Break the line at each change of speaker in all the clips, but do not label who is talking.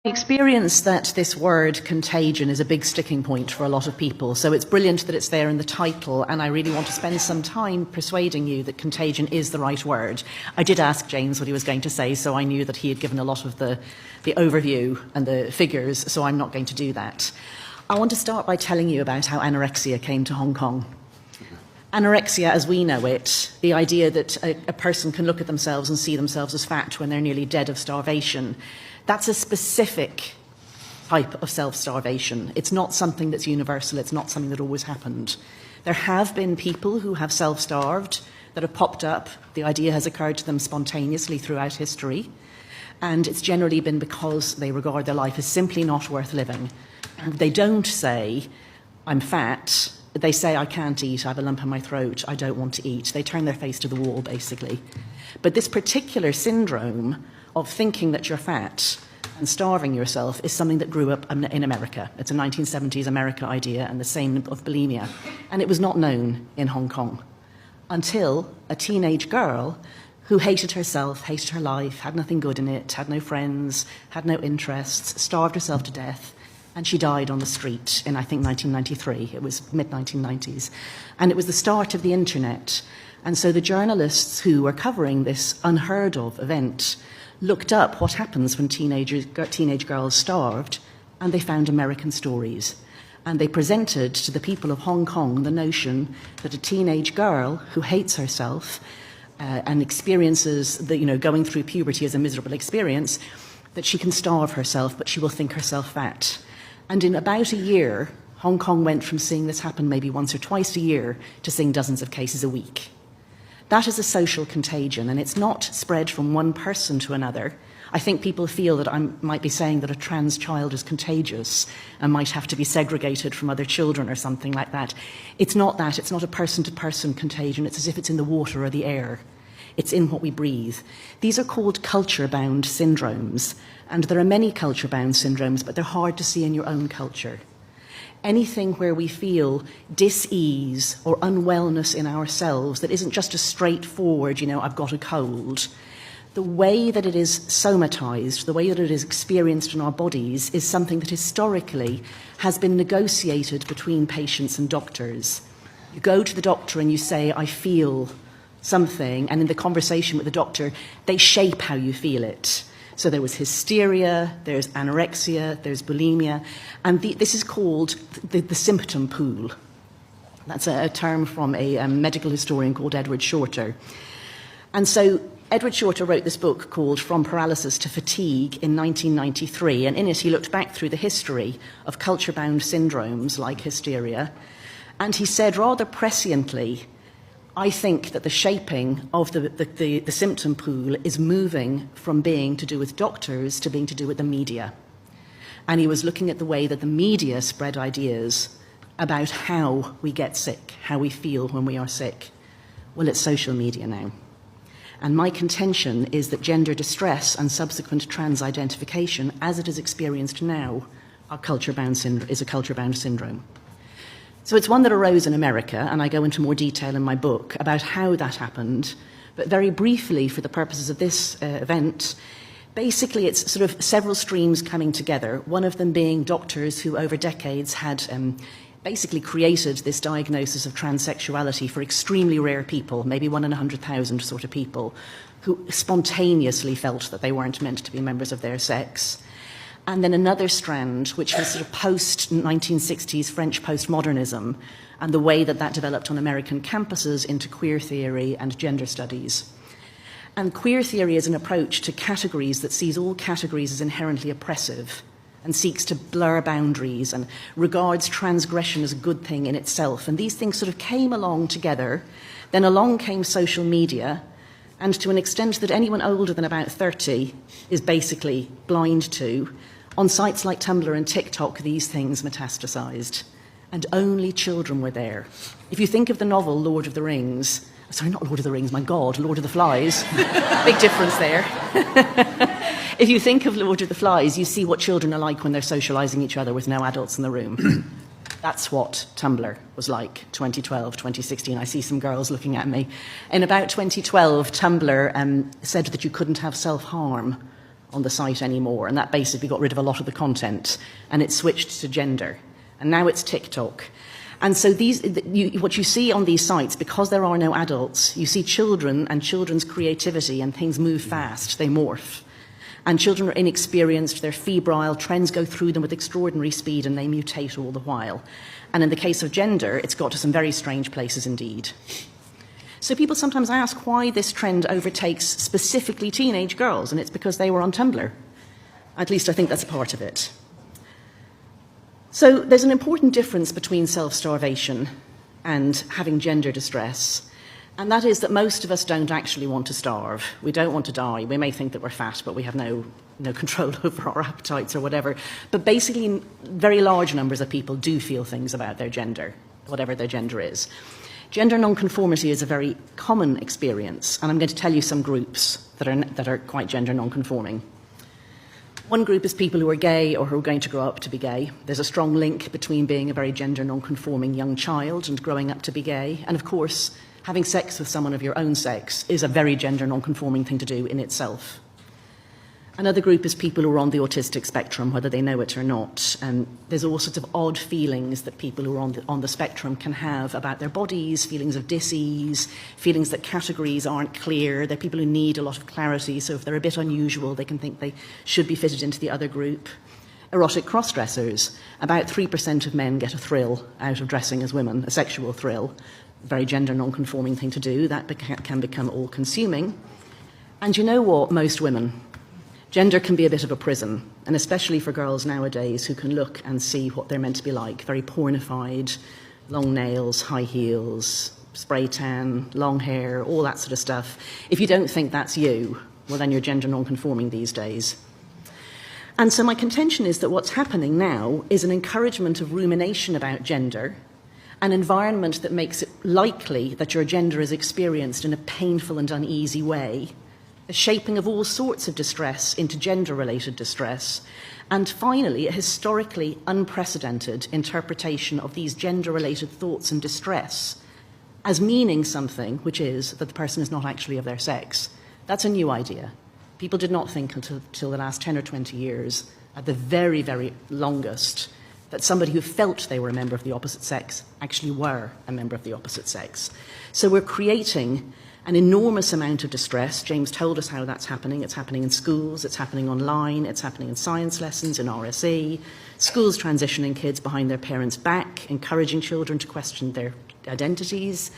I experience that this word contagion is a big sticking point for a lot of people, so it's brilliant that it's there in the title, and I really want to spend some time persuading you that contagion is the right word. I did ask James what he was going to say, so I knew that he had given a lot of the overview and the figures, so I'm not going to do that. I want to start by telling you about how anorexia came to Hong Kong. Anorexia, as we know it, the idea that a person can look at themselves and see themselves as fat when they're nearly dead of starvation, that's a specific type of self-starvation. It's not something that's universal. It's not something that always happened. There have been people who have self-starved that have popped up. The idea has occurred to them spontaneously throughout history, and it's generally been because they regard their life as simply not worth living. They don't say, I'm fat. They say, I can't eat, I have a lump in my throat, I don't want to eat. They turn their face to the wall, basically. But this particular syndrome of thinking that you're fat and starving yourself is something that grew up in America. It's a 1970s America idea, and the same of bulimia. And it was not known in Hong Kong until a teenage girl who hated herself, hated her life, had nothing good in it, had no friends, had no interests, starved herself to death, and she died on the street in, I think, 1993. It was mid-1990s. And it was the start of the internet. And so the journalists who were covering this unheard-of event looked up what happens when teenage girls starved, and they found American stories. And they presented to the people of Hong Kong the notion that a teenage girl who hates herself and experiences going through puberty as a miserable experience, that she can starve herself, but she will think herself fat. And in about a year, Hong Kong went from seeing this happen maybe once or twice a year to seeing dozens of cases a week. That is a social contagion, and it's not spread from one person to another. I think people feel that I might be saying that a trans child is contagious and might have to be segregated from other children or something like that. It's not that. It's not a person-to-person contagion. It's as if it's in the water or the air. It's in what we breathe. These are called culture-bound syndromes, and there are many culture-bound syndromes, but they're hard to see in your own culture. Anything where we feel dis-ease or unwellness in ourselves that isn't just a straightforward, I've got a cold. The way that it is somatized, the way that it is experienced in our bodies is something that historically has been negotiated between patients and doctors. You go to the doctor and you say, I feel something, and in the conversation with the doctor, they shape how you feel it. So there was hysteria, there's anorexia, there's bulimia, and this is called the symptom pool. That's a term from a medical historian called Edward Shorter. And so Edward Shorter wrote this book called From Paralysis to Fatigue in 1993, and in it he looked back through the history of culture-bound syndromes like hysteria, and he said rather presciently, I think that the shaping of the symptom pool is moving from being to do with doctors to being to do with the media. And he was looking at the way that the media spread ideas about how we get sick, how we feel when we are sick. Well, it's social media now. And my contention is that gender distress and subsequent trans identification, as it is experienced now, is a culture-bound syndrome. So it's one that arose in America, and I go into more detail in my book about how that happened. But very briefly, for the purposes of this event, basically it's sort of several streams coming together, one of them being doctors who over decades had basically created this diagnosis of transsexuality for extremely rare people, maybe 1 in 100,000 sort of people, who spontaneously felt that they weren't meant to be members of their sex. And then another strand, which was sort of post-1960s French postmodernism, and the way that that developed on American campuses into queer theory and gender studies. And queer theory is an approach to categories that sees all categories as inherently oppressive and seeks to blur boundaries and regards transgression as a good thing in itself. And these things sort of came along together. Then along came social media, and to an extent that anyone older than about 30 is basically blind to, on sites like Tumblr and TikTok, these things metastasized, and only children were there. If you think of the novel Lord of the Rings, sorry, not Lord of the Rings, my God, Lord of the Flies, big difference there. If you think of Lord of the Flies, you see what children are like when they're socializing each other with no adults in the room. That's what Tumblr was like, 2012, 2016. I see some girls looking at me. In about 2012, Tumblr said that you couldn't have self-harm on the site anymore, and that basically got rid of a lot of the content, and it switched to gender. And now it's TikTok. And so what you see on these sites, because there are no adults, you see children and children's creativity, and things move fast, they morph. And children are inexperienced, they're febrile, trends go through them with extraordinary speed, and they mutate all the while. And in the case of gender, it's got to some very strange places indeed. So people sometimes ask why this trend overtakes specifically teenage girls, and it's because they were on Tumblr. At least I think that's a part of it. So there's an important difference between self-starvation and having gender distress. And that is that most of us don't actually want to starve. We don't want to die. We may think that we're fat, but we have no control over our appetites or whatever. But basically, very large numbers of people do feel things about their gender, whatever their gender is. Gender nonconformity is a very common experience, and I'm going to tell you some groups that are quite gender nonconforming. One group is people who are gay or who are going to grow up to be gay. There's a strong link between being a very gender nonconforming young child and growing up to be gay. And of course, having sex with someone of your own sex is a very gender nonconforming thing to do in itself. Another group is people who are on the autistic spectrum, whether they know it or not. And there's all sorts of odd feelings that people who are on the spectrum can have about their bodies, feelings of dis-ease, feelings that categories aren't clear. They're people who need a lot of clarity, so if they're a bit unusual, they can think they should be fitted into the other group. Erotic cross-dressers. About 3% of men get a thrill out of dressing as women, a sexual thrill. Very gender non-conforming thing to do. That can become all-consuming. And you know what? Most women. Gender can be a bit of a prison, and especially for girls nowadays who can look and see what they're meant to be like. Very pornified, long nails, high heels, spray tan, long hair, all that sort of stuff. If you don't think that's you, well, then you're gender non-conforming these days. And so my contention is that what's happening now is an encouragement of rumination about gender, an environment that makes it likely that your gender is experienced in a painful and uneasy way, a shaping of all sorts of distress into gender-related distress, and finally, a historically unprecedented interpretation of these gender-related thoughts and distress as meaning something, which is that the person is not actually of their sex. That's a new idea. People did not think until the last 10 or 20 years, at the very, very longest, that somebody who felt they were a member of the opposite sex actually were a member of the opposite sex. So we're creating an enormous amount of distress. James told us how that's happening. It's happening in schools, it's happening online, it's happening in science lessons, in RSE, schools transitioning kids behind their parents' back, encouraging children to question their identities.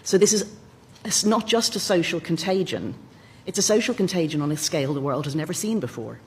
So it's not just a social contagion, it's a social contagion on a scale the world has never seen before.